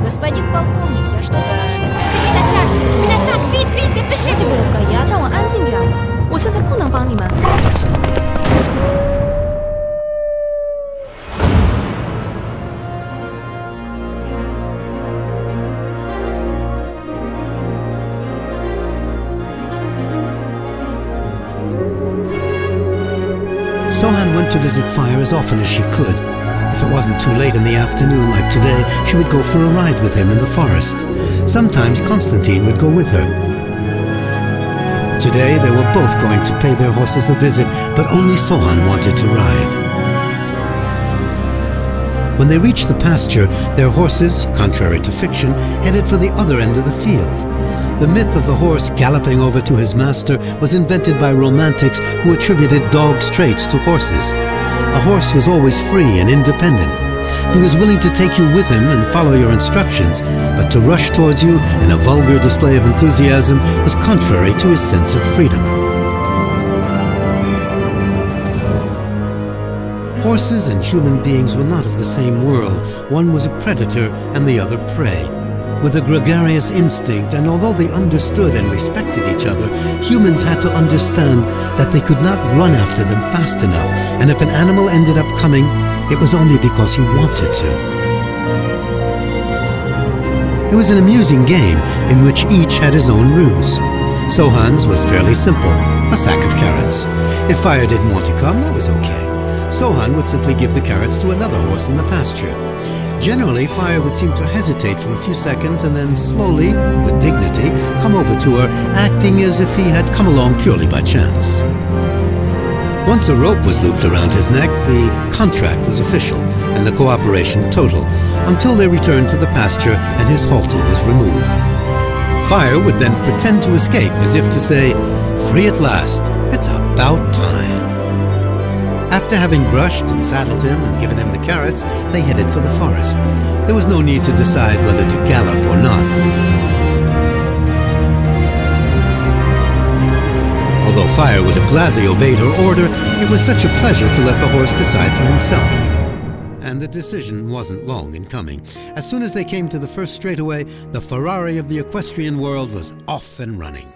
Господин полковник, я что-то... Меня так, вид, напишите! 让我安静点，我现在不能帮你们。 Destiny is cruel. Sohane went to visit Fire as often as she could. If it wasn't too late in the afternoon like today, she would go for a ride with him in the forest. Sometimes Constantine would go with her. Today they were both going to pay their horses a visit, but only Sohane wanted to ride. When they reached the pasture, their horses, contrary to fiction, headed for the other end of the field. The myth of the horse galloping over to his master was invented by romantics who attributed dogs' traits to horses. A horse was always free and independent. He was willing to take you with him and follow your instructions, but to rush towards you in a vulgar display of enthusiasm was contrary to his sense of freedom. Horses and human beings were not of the same world. One was a predator and the other prey. With a gregarious instinct, and although they understood and respected each other, humans had to understand that they could not run after them fast enough, and if an animal ended up coming, it was only because he wanted to. It was an amusing game in which each had his own ruse. Sohane's was fairly simple, a sack of carrots. If Fire didn't want to come, that was okay. Sohane would simply give the carrots to another horse in the pasture. Generally, Fire would seem to hesitate for a few seconds and then slowly, with dignity, come over to her, acting as if he had come along purely by chance. Once a rope was looped around his neck, the contract was official and the cooperation total, until they returned to the pasture and his halter was removed. Fire would then pretend to escape, as if to say, "Free at last, it's about time." After having brushed and saddled him and given him the carrots, they headed for the forest. There was no need to decide whether to gallop or not. Although Fire would have gladly obeyed her order, it was such a pleasure to let the horse decide for himself. And the decision wasn't long in coming. As soon as they came to the first straightaway, the Ferrari of the equestrian world was off and running.